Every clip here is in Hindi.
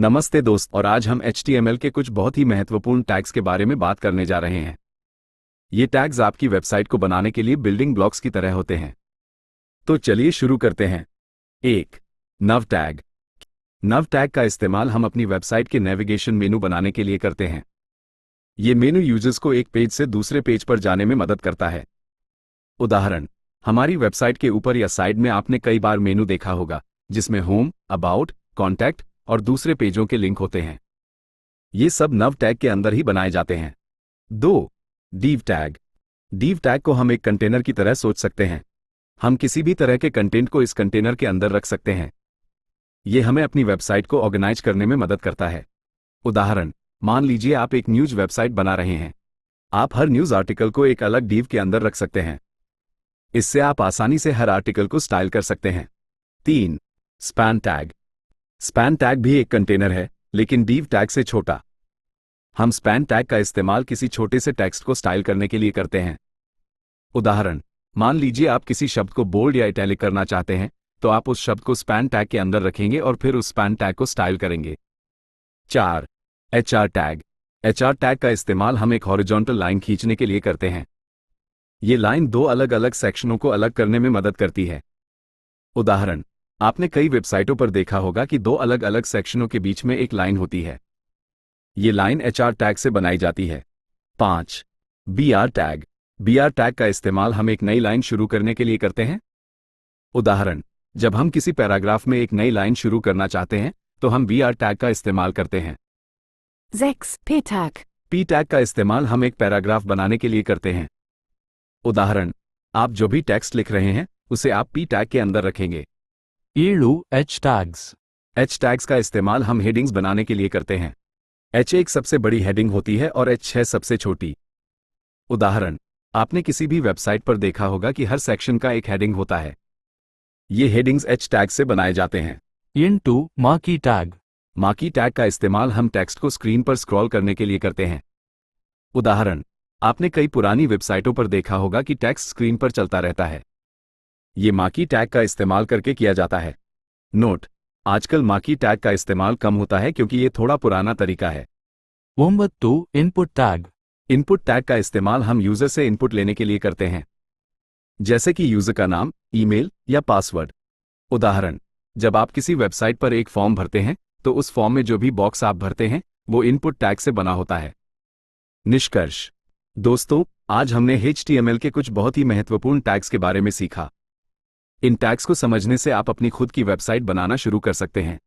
नमस्ते दोस्त, और आज हम HTML के कुछ बहुत ही महत्वपूर्ण टैग्स के बारे में बात करने जा रहे हैं। ये टैग्स आपकी वेबसाइट को बनाने के लिए बिल्डिंग ब्लॉक्स की तरह होते हैं। तो चलिए शुरू करते हैं। 1. नव टैग। नव टैग का इस्तेमाल हम अपनी वेबसाइट के नेविगेशन मेनू बनाने के लिए करते हैं। ये मेनू यूजर्स को एक पेज से दूसरे पेज पर जाने में मदद करता है। उदाहरण, हमारी वेबसाइट के ऊपर या साइड में आपने कई बार मेनू देखा होगा जिसमें होम, अबाउट, कॉन्टैक्ट और दूसरे पेजों के लिंक होते हैं। ये सब नव टैग के अंदर ही बनाए जाते हैं। 2. div tag. div टैग को हम एक कंटेनर की तरह सोच सकते हैं। हम किसी भी तरह के कंटेंट को इस कंटेनर के अंदर रख सकते हैं। ये हमें अपनी वेबसाइट को ऑर्गेनाइज करने में मदद करता है। उदाहरण, मान लीजिए आप एक न्यूज़ वेबसाइट बना रहे हैं। आप हर न्यूज़ आर्टिकल को एक अलग div के अंदर रख सकते हैं। इससे आप आसानी से हर आर्टिकल को स्टाइल कर सकते हैं। 3. Span tag. स्पैन टैग भी एक कंटेनर है, लेकिन div टैग से छोटा। हम स्पैन टैग का इस्तेमाल किसी छोटे से टेक्स्ट को स्टाइल करने के लिए करते हैं। उदाहरण, मान लीजिए आप किसी शब्द को बोल्ड या इटैलिक करना चाहते हैं, तो आप उस शब्द को स्पैन टैग के अंदर रखेंगे और फिर उस स्पैन टैग को स्टाइल करेंगे। 4. HR tag. HR टैग का इस्तेमाल हम एक हॉरिजॉन्टल लाइन खींचने के लिए करते हैं। ये लाइन दो अलग अलग सेक्शनों को अलग करने में मदद करती है। उदाहरण, आपने कई वेबसाइटों पर देखा होगा कि दो अलग अलग सेक्शनों के बीच में एक लाइन होती है। ये लाइन HR टैग से बनाई जाती है। 5. BR tag. BR टैग का इस्तेमाल हम एक नई लाइन शुरू करने के लिए करते हैं। उदाहरण, जब हम किसी पैराग्राफ में एक नई लाइन शुरू करना चाहते हैं, तो हम BR टैग का इस्तेमाल करते हैं। 6. P tag. P टैग का इस्तेमाल हम एक पैराग्राफ बनाने के लिए करते हैं। उदाहरण, आप जो भी टेक्स्ट लिख रहे हैं, उसे आप P टैग के अंदर रखेंगे। 7. H tags. H टैग्स का इस्तेमाल हम हेडिंग्स बनाने के लिए करते हैं। H1 सबसे बड़ी हेडिंग होती है और H6 सबसे छोटी। उदाहरण, आपने किसी भी वेबसाइट पर देखा होगा कि हर सेक्शन का एक हेडिंग होता है। ये हेडिंग्स H टैग से बनाए जाते हैं। Into marquee tag. Marquee tag का इस्तेमाल हम टेक्स्ट को स्क्रीन पर स्क्रॉल करने के लिए करते हैं। उदाहरण, आपने कई पुरानी वेबसाइटों पर देखा होगा कि टेक्स्ट स्क्रीन पर चलता रहता है। ये मार्की टैग का इस्तेमाल करके किया जाता है। नोट, आजकल मार्की टैग का इस्तेमाल कम होता है क्योंकि ये थोड़ा पुराना तरीका है। 9. Input tag. इनपुट टैग का इस्तेमाल हम यूजर से इनपुट लेने के लिए करते हैं, जैसे कि यूजर का नाम, ईमेल या पासवर्ड। उदाहरण, जब आप किसी वेबसाइट पर एक फॉर्म भरते हैं, तो उस फॉर्म में जो भी बॉक्स आप भरते हैं, वो इनपुट टैग से बना होता है। निष्कर्ष, दोस्तों, आज हमने HTML के कुछ बहुत ही महत्वपूर्ण टैग्स के बारे में सीखा। इन टैग्स को समझने से आप अपनी खुद की वेबसाइट बनाना शुरू कर सकते हैं।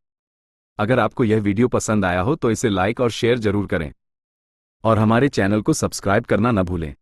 अगर आपको यह वीडियो पसंद आया हो तो इसे लाइक और शेयर जरूर करें, और हमारे चैनल को सब्सक्राइब करना न भूलें।